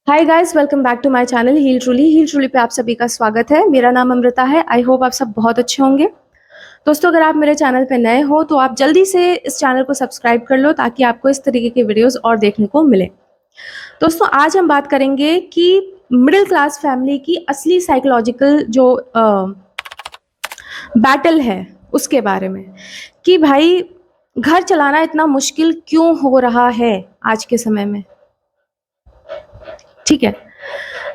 Hi guys, welcome back to my channel Heal Truly पे आप सभी का स्वागत है। मेरा नाम अमृता है। आई होप आप सब बहुत अच्छे होंगे। दोस्तों, अगर आप मेरे चैनल पे नए हो तो आप जल्दी से इस चैनल को सब्सक्राइब कर लो ताकि आपको इस तरीके के वीडियोस और देखने को मिले। दोस्तों, आज हम बात करेंगे कि मिडिल क्लास फैमिली की असली साइकोलॉजिकल जो बैटल है उसके बारे में, कि भाई घर चलाना इतना मुश्किल क्यों हो रहा है आज के समय में। ठीक है,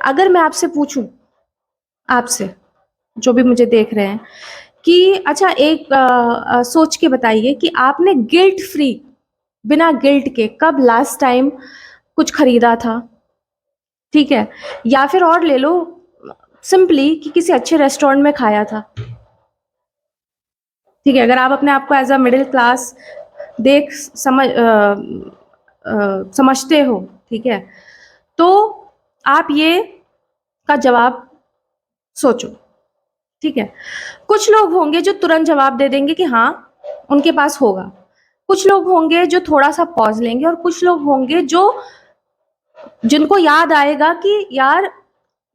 अगर मैं आपसे पूछूं, आपसे जो भी मुझे देख रहे हैं, कि अच्छा एक सोच के बताइए कि आपने गिल्ट फ्री, बिना गिल्ट के कब लास्ट टाइम कुछ खरीदा था। ठीक है, या फिर और ले लो, सिंपली कि किसी अच्छे रेस्टोरेंट में खाया था। ठीक है, अगर आप अपने आप को एज अ मिडिल क्लास देख समझते हो, ठीक है, तो आप ये का जवाब सोचो। ठीक है, कुछ लोग होंगे जो तुरंत जवाब दे देंगे कि हाँ उनके पास होगा। कुछ लोग होंगे जो थोड़ा सा पॉज लेंगे, और कुछ लोग होंगे जो जिनको याद आएगा कि यार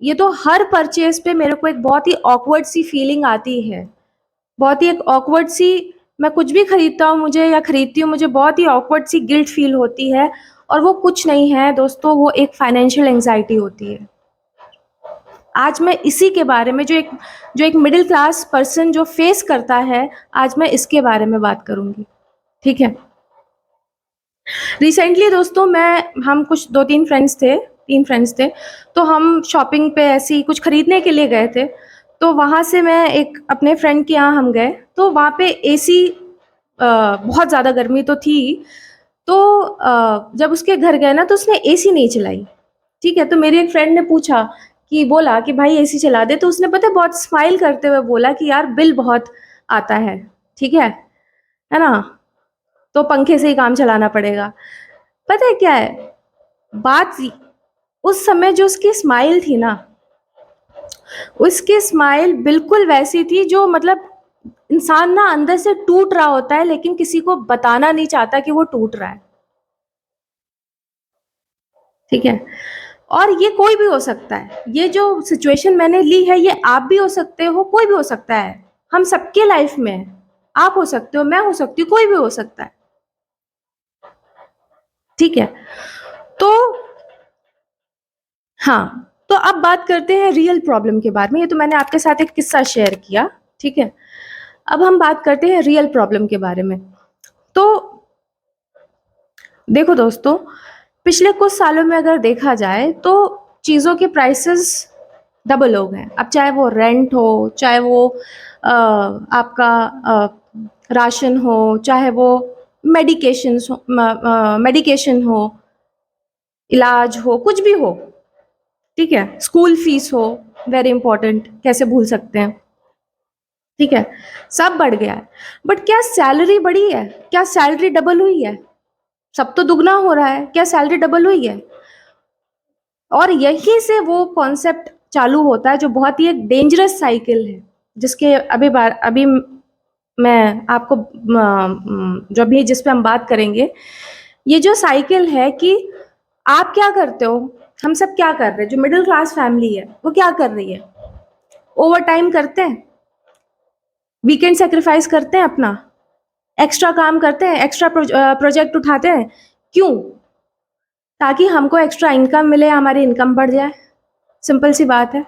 ये तो हर परचेज पे मेरे को एक बहुत ही ऑकवर्ड सी फीलिंग आती है, बहुत ही एक ऑकवर्ड सी, मैं कुछ भी खरीदता हूँ मुझे या खरीदती हूँ मुझे बहुत ही ऑकवर्ड सी गिल्ट फील होती है। और वो कुछ नहीं है दोस्तों, वो एक फाइनेंशियल एंजाइटी होती है। आज मैं इसी के बारे में, जो एक मिडिल क्लास पर्सन जो फेस करता है, आज मैं इसके बारे में बात करूंगी। ठीक है, रिसेंटली दोस्तों हम कुछ दो तीन फ्रेंड्स थे, तीन फ्रेंड्स थे, तो हम शॉपिंग पे ऐसे ही कुछ खरीदने के लिए गए थे। तो वहाँ से मैं एक अपने फ्रेंड के यहाँ हम गए, तो वहाँ पे एसी, बहुत ज़्यादा गर्मी तो थी। तो जब उसके घर गए ना तो उसने एसी नहीं चलाई। ठीक है, तो मेरी एक फ्रेंड ने पूछा, कि बोला कि भाई एसी चला दे, तो उसने पता है बहुत स्माइल करते हुए बोला कि यार बिल बहुत आता है। ठीक है ना, तो पंखे से ही काम चलाना पड़ेगा। पता है क्या है बात, उस समय जो उसकी स्माइल थी ना, उसकी स्माइल बिल्कुल वैसी थी जो मतलब इंसान ना अंदर से टूट रहा होता है लेकिन किसी को बताना नहीं चाहता कि वो टूट रहा है। ठीक है, और ये कोई भी हो सकता है, ये जो सिचुएशन मैंने ली है ये आप भी हो सकते हो, कोई भी हो सकता है। हम सबके लाइफ में है। आप हो सकते हो, मैं हो सकती हूँ, कोई भी हो सकता है। ठीक है, तो हाँ, तो अब बात करते हैं रियल प्रॉब्लम के बारे में। ये तो मैंने आपके साथ एक किस्सा शेयर किया। ठीक है, अब हम बात करते हैं रियल प्रॉब्लम के बारे में। तो देखो दोस्तों, पिछले कुछ सालों में अगर देखा जाए तो चीज़ों के प्राइसेस डबल हो गए। अब चाहे वो रेंट हो, चाहे वो आपका राशन हो, चाहे वो मेडिकेशन हो, इलाज हो, कुछ भी हो। ठीक है, स्कूल फीस हो, वेरी इंपॉर्टेंट, कैसे भूल सकते हैं। ठीक है, सब बढ़ गया है। बट क्या सैलरी बढ़ी है? क्या सैलरी डबल हुई है? सब तो दुगना हो रहा है, क्या सैलरी डबल हुई है? और यहीं से वो कॉन्सेप्ट चालू होता है जो बहुत ही एक डेंजरस साइकिल है, जिसके अभी मैं आपको जो भी जिस पे हम बात करेंगे, ये जो साइकिल है कि आप क्या करते हो, हम सब क्या कर रहे हैं, जो मिडिल क्लास फैमिली है वो क्या कर रही है, ओवर टाइम करते हैं, वीकेंड सेक्रीफाइस करते हैं अपना, एक्स्ट्रा काम करते हैं, एक्स्ट्रा प्रोजेक्ट उठाते हैं। क्यों? ताकि हमको एक्स्ट्रा इनकम मिले, हमारी इनकम बढ़ जाए। सिंपल सी बात है।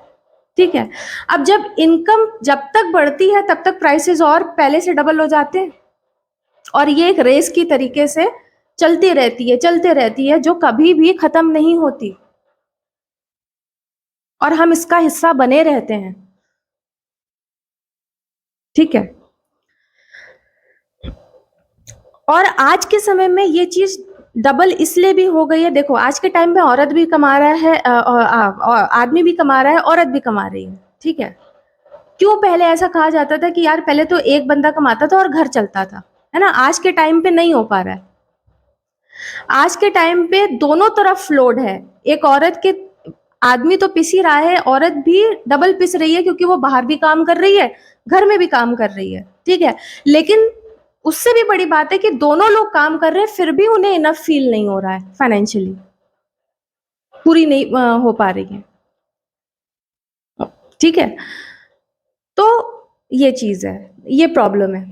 ठीक है, अब जब इनकम जब तक बढ़ती है तब तक प्राइसेस और पहले से डबल हो जाते हैं, और ये एक रेस की तरीके से चलते रहती है जो कभी भी खत्म नहीं होती, और हम इसका हिस्सा बने रहते हैं। ठीक है, और आज के समय में ये चीज डबल इसलिए भी हो गई है। देखो, आज के टाइम में औरत भी कमा रहा है, आदमी भी कमा रहा है, औरत भी कमा रही है। ठीक है, क्यों पहले ऐसा कहा जाता था कि यार पहले तो एक बंदा कमाता था और घर चलता था, है ना। आज के टाइम पे नहीं हो पा रहा है। आज के टाइम पे दोनों तरफ लोड है। एक औरत के, आदमी तो पिस ही रहा है, औरत भी डबल पिस रही है, क्योंकि वो बाहर भी काम कर रही है, घर में भी काम कर रही है। ठीक है, लेकिन उससे भी बड़ी बात है कि दोनों लोग काम कर रहे हैं फिर भी उन्हें इनफ फील नहीं हो रहा है फाइनेंशियली। पूरी नहीं हो पा रही है। ठीक है, तो ये चीज है, ये प्रॉब्लम है।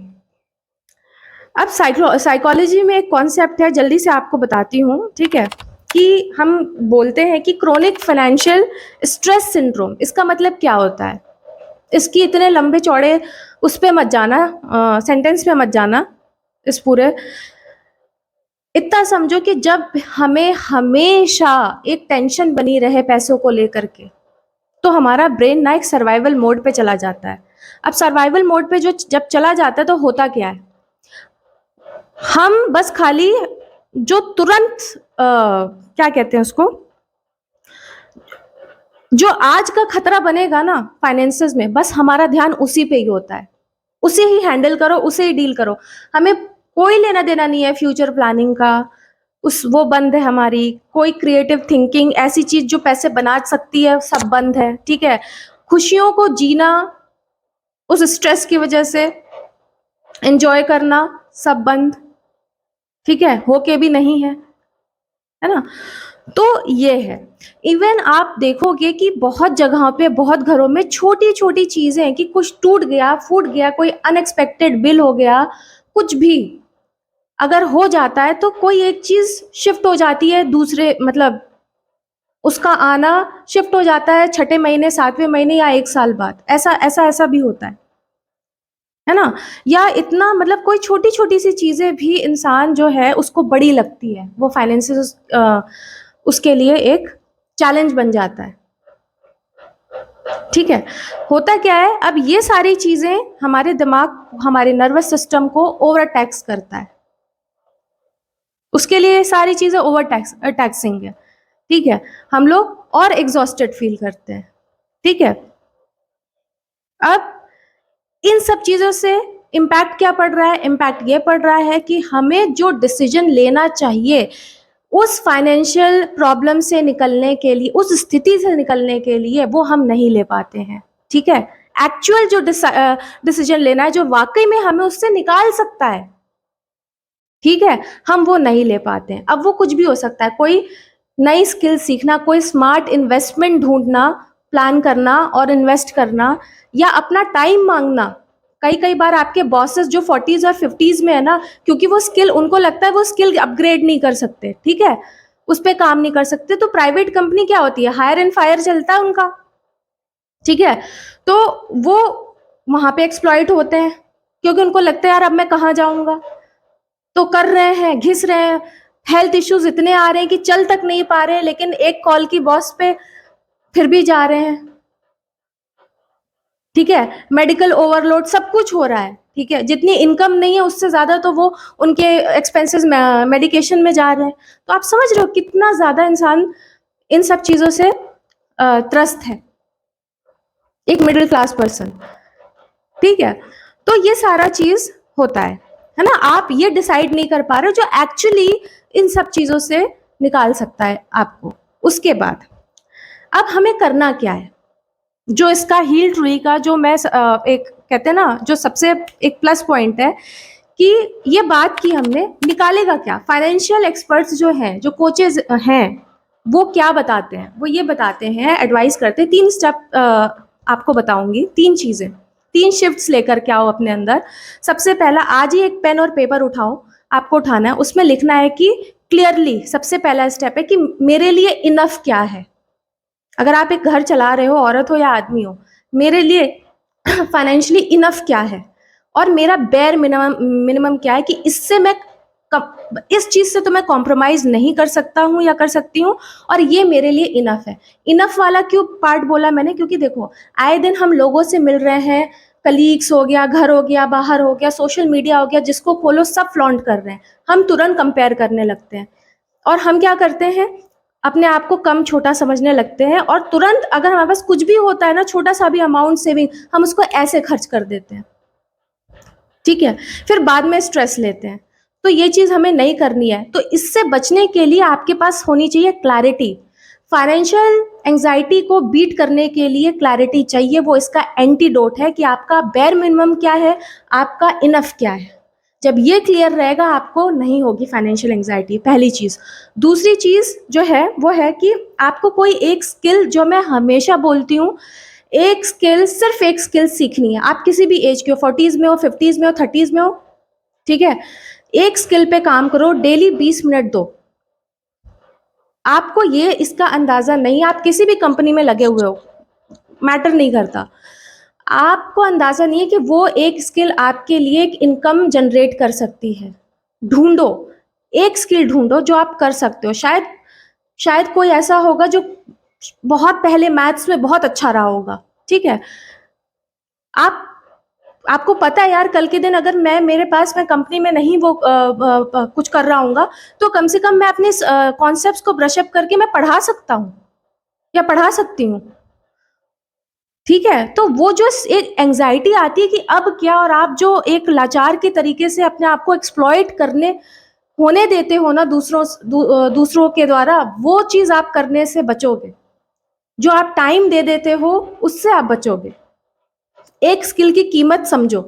अब साइकोलॉजी में एक कॉन्सेप्ट है, जल्दी से आपको बताती हूँ, ठीक है, कि हम बोलते हैं कि क्रोनिक फाइनेंशियल स्ट्रेस सिंड्रोम, इसका मतलब क्या होता है। इसकी इतने लंबे चौड़े उस पे मत जाना, सेंटेंस पे मत जाना, इस पूरे इतना समझो कि जब हमें हमेशा एक टेंशन बनी रहे पैसों को लेकर के, तो हमारा ब्रेन ना एक सर्वाइवल मोड पे चला जाता है। अब सर्वाइवल मोड पे जो जब चला जाता है तो होता क्या है, हम बस खाली जो तुरंत क्या कहते हैं उसको, जो आज का खतरा बनेगा ना फाइनेंसेस में, बस हमारा ध्यान उसी पे ही होता है, उसे ही हैंडल करो, उसे ही डील करो। हमें कोई लेना देना नहीं है फ्यूचर प्लानिंग का, उस वो बंद है हमारी। कोई क्रिएटिव थिंकिंग, ऐसी चीज जो पैसे बना सकती है, सब बंद है। ठीक है, खुशियों को जीना उस स्ट्रेस की वजह से, एंजॉय करना, सब बंद। ठीक है, होके भी नहीं है ना। तो ये है, इवन आप देखोगे कि बहुत जगहों पे, बहुत घरों में छोटी छोटी चीजें, कि कुछ टूट गया, फूट गया, कोई अनएक्सपेक्टेड बिल हो गया, कुछ भी अगर हो जाता है तो कोई एक चीज शिफ्ट हो जाती है दूसरे, मतलब उसका आना शिफ्ट हो जाता है छठे महीने, सातवें महीने, या एक साल बाद। ऐसा ऐसा ऐसा भी होता है ना। या इतना, मतलब कोई छोटी छोटी सी चीजें भी इंसान जो है उसको बड़ी लगती है, वो फाइनेंसिस उसके लिए एक चैलेंज बन जाता है। ठीक है, होता क्या है, अब ये सारी चीजें हमारे दिमाग, हमारे नर्वस सिस्टम को ओवर टैक्स करता है, उसके लिए सारी चीजें ओवर टैक्सिंग है। ठीक है, हम लोग और एग्जॉस्टेड फील करते हैं। ठीक है, अब इन सब चीजों से इम्पैक्ट क्या पड़ रहा है, इम्पैक्ट ये पड़ रहा है कि हमें जो डिसीजन लेना चाहिए उस फाइनेंशियल प्रॉब्लम से निकलने के लिए, उस स्थिति से निकलने के लिए, वो हम नहीं ले पाते हैं। ठीक है, एक्चुअल जो डिसीजन लेना है, जो वाकई में हमें उससे निकाल सकता है, ठीक है, हम वो नहीं ले पाते हैं। अब वो कुछ भी हो सकता है, कोई नई स्किल सीखना, कोई स्मार्ट इन्वेस्टमेंट ढूंढना, प्लान करना और इन्वेस्ट करना, या अपना टाइम मांगना। कई कई बार आपके बॉसेस जो 40s और 50s में है ना, क्योंकि वो स्किल, उनको लगता है वो स्किल अपग्रेड नहीं कर सकते, ठीक है, उस पर काम नहीं कर सकते, तो प्राइवेट कंपनी क्या होती है, हायर एंड फायर चलता है उनका। ठीक है, तो वो वहां पे एक्सप्लॉइट होते हैं, क्योंकि उनको लगता है यार अब मैं कहाँ जाऊंगा, तो कर रहे हैं, घिस रहे हैं। हेल्थ इश्यूज इतने आ रहे हैं कि चल तक नहीं पा रहे हैं, लेकिन एक कॉल की बॉस पे फिर भी जा रहे हैं। ठीक है, मेडिकल ओवरलोड, सब कुछ हो रहा है। ठीक है, जितनी इनकम नहीं है उससे ज्यादा तो वो उनके एक्सपेंसेस मेडिकेशन में जा रहे हैं। तो आप समझ रहे हो कितना ज्यादा इंसान इन सब चीजों से त्रस्त है, एक मिडिल क्लास पर्सन। ठीक है, तो ये सारा चीज होता है ना। आप ये डिसाइड नहीं कर पा रहे हो जो एक्चुअली इन सब चीजों से निकाल सकता है आपको। उसके बाद अब हमें करना क्या है, जो इसका हील ट्री का, जो मैं एक कहते हैं ना, जो सबसे एक प्लस पॉइंट है, कि ये बात की हमने, निकालेगा क्या। फाइनेंशियल एक्सपर्ट्स जो हैं, जो कोचेज हैं, वो क्या बताते हैं, वो ये बताते हैं, एडवाइस करते हैं, 3 स्टेप आपको बताऊंगी, 3 चीजें, 3 शिफ्ट्स लेकर के आओ अपने अंदर। सबसे पहला, आज ही एक पेन और पेपर उठाओ, आपको उठाना है, उसमें लिखना है कि क्लियरली, सबसे पहला स्टेप है कि मेरे लिए इनफ क्या है। अगर आप एक घर चला रहे हो, औरत हो या आदमी हो, मेरे लिए फाइनेंशियली इनफ क्या है, और मेरा बेयर मिनिमम मिनिमम क्या है, कि इससे मैं इस चीज से तो मैं कॉम्प्रोमाइज नहीं कर सकता हूँ या कर सकती हूँ, और ये मेरे लिए इनफ है। इनफ वाला क्यों पार्ट बोला मैंने, क्योंकि देखो, आए दिन हम लोगों से मिल रहे हैं, कलीग्स हो गया, घर हो गया, बाहर हो गया, सोशल मीडिया हो गया, जिसको खोलो सब फ्लॉन्ट कर रहे हैं, हम तुरंत कंपेयर करने लगते हैं, और हम क्या करते हैं, अपने आप को कम छोटा समझने लगते हैं, और तुरंत अगर हमारे पास कुछ भी होता है ना, छोटा सा भी अमाउंट सेविंग, हम उसको ऐसे खर्च कर देते हैं। ठीक है, फिर बाद में स्ट्रेस लेते हैं। तो ये चीज हमें नहीं करनी है। तो इससे बचने के लिए आपके पास होनी चाहिए क्लैरिटी। फाइनेंशियल एंजाइटी को बीट करने के लिए क्लैरिटी चाहिए, वो इसका एंटीडोट है, कि आपका बेयर मिनिमम क्या है, आपका इनफ क्या है। जब ये क्लियर रहेगा आपको नहीं होगी फाइनेंशियल एंग्जाइटी, पहली चीज़। दूसरी चीज़ जो है वो है कि आपको कोई एक स्किल, जो मैं हमेशा बोलती हूँ, एक स्किल, सिर्फ एक स्किल सीखनी है। आप किसी भी एज के हो, 40s में हो, 50s में हो, 30s में हो, ठीक है, एक स्किल पे काम करो, डेली 20 मिनट दो। आपको ये इसका अंदाजा नहीं, आप किसी भी कंपनी में लगे हुए हो, मैटर नहीं करता, आपको अंदाजा नहीं है कि वो एक स्किल आपके लिए एक इनकम जनरेट कर सकती है। ढूंढो, एक स्किल ढूंढो जो आप कर सकते हो। शायद कोई ऐसा होगा जो बहुत पहले मैथ्स में बहुत अच्छा रहा होगा, ठीक है, आप आपको पता है यार, कल के दिन अगर मेरे पास, मैं कंपनी में नहीं वो कुछ कर रहा हूँगा, तो कम से कम मैं अपने कॉन्सेप्ट्स को ब्रशअप करके मैं पढ़ा सकता हूँ या पढ़ा सकती हूँ, ठीक है। तो वो जो एक एंजाइटी आती है कि अब क्या, और आप जो एक लाचार के तरीके से अपने आप को एक्सप्लॉइट करने होने देते हो ना दूसरों के द्वारा, वो चीज आप करने से बचोगे। जो आप टाइम दे देते हो उससे आप बचोगे। एक स्किल की कीमत समझो,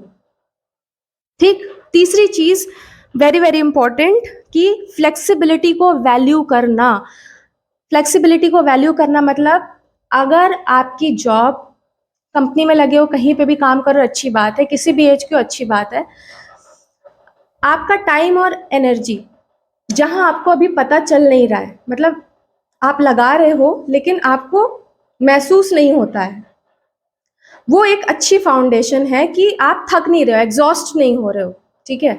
ठीक। तीसरी चीज वेरी वेरी इंपॉर्टेंट, कि फ्लेक्सिबिलिटी को वैल्यू करना। फ्लेक्सिबिलिटी को वैल्यू करना मतलब, अगर आपकी जॉब, कंपनी में लगे हो, कहीं पे भी काम करो, अच्छी बात है, किसी भी एज की हो, अच्छी बात है। आपका टाइम और एनर्जी जहां आपको अभी पता चल नहीं रहा है, मतलब आप लगा रहे हो लेकिन आपको महसूस नहीं होता है, वो एक अच्छी फाउंडेशन है कि आप थक नहीं रहे हो, एग्जॉस्ट नहीं हो रहे हो, ठीक है।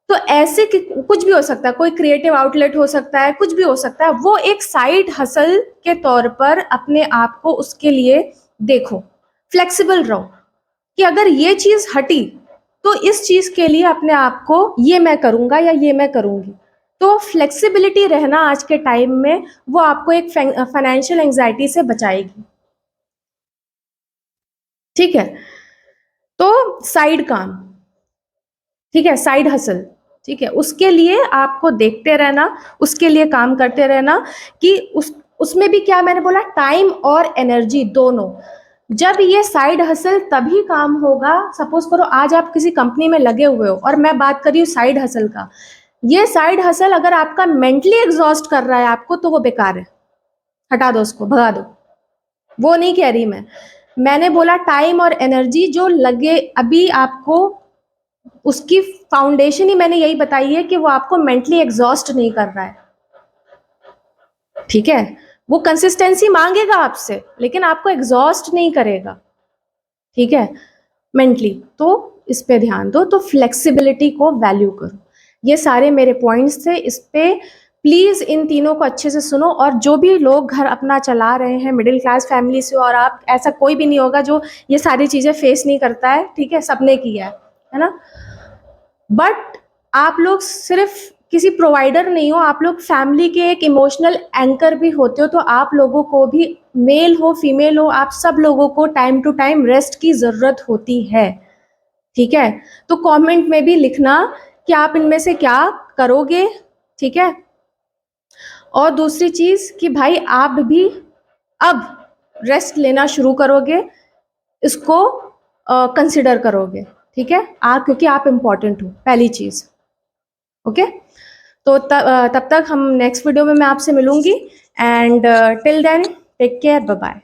तो ऐसे कुछ भी हो सकता है, कोई क्रिएटिव आउटलेट हो सकता है, कुछ भी हो सकता है, वो एक साइड हसल के तौर पर अपने आप को उसके लिए देखो। फ्लेक्सिबल रहो कि अगर ये चीज हटी तो इस चीज के लिए अपने आप को, ये मैं करूंगा या ये मैं करूंगी। तो फ्लेक्सिबिलिटी रहना आज के टाइम में, वो आपको एक फाइनेंशियल एंजाइटी से बचाएगी, ठीक है। तो साइड काम, ठीक है, साइड हसल, ठीक है, उसके लिए आपको देखते रहना, उसके लिए काम करते रहना, कि उसमें भी क्या मैंने बोला, टाइम और एनर्जी दोनों। जब ये साइड हसल तभी काम होगा, सपोज करो आज आप किसी कंपनी में लगे हुए हो, और मैं बात कर रही हूँ साइड हसल का, ये साइड हसल अगर आपका मेंटली एग्जॉस्ट कर रहा है आपको, तो वो बेकार है, हटा दो उसको, भगा दो। वो नहीं कह रही मैंने बोला टाइम और एनर्जी जो लगे अभी आपको, उसकी फाउंडेशन ही मैंने यही बताई है कि वो आपको मेंटली एग्जॉस्ट नहीं कर रहा है, ठीक है। वो कंसिस्टेंसी मांगेगा आपसे लेकिन आपको एग्जॉस्ट नहीं करेगा, ठीक है, मेंटली। तो इस पे ध्यान दो, तो फ्लेक्सिबिलिटी को वैल्यू करो। ये सारे मेरे पॉइंट्स थे, इस पे प्लीज इन तीनों को अच्छे से सुनो। और जो भी लोग घर अपना चला रहे हैं मिडिल क्लास फैमिली से, और आप, ऐसा कोई भी नहीं होगा जो ये सारी चीजें फेस नहीं करता है, ठीक है, सबने किया है ना। बट आप लोग सिर्फ किसी प्रोवाइडर नहीं हो, आप लोग फैमिली के एक इमोशनल एंकर भी होते हो। तो आप लोगों को भी, मेल हो फीमेल हो, आप सब लोगों को टाइम टू टाइम रेस्ट की ज़रूरत होती है, ठीक है। तो कमेंट में भी लिखना कि आप इनमें से क्या करोगे, ठीक है। और दूसरी चीज़ कि भाई आप भी अब रेस्ट लेना शुरू करोगे, इसको कंसिडर करोगे, ठीक है। आप, क्योंकि आप इम्पॉर्टेंट हो, पहली चीज़, ओके। तो तब तक हम नेक्स्ट वीडियो में मैं आपसे मिलूंगी, and till then take care, bye bye.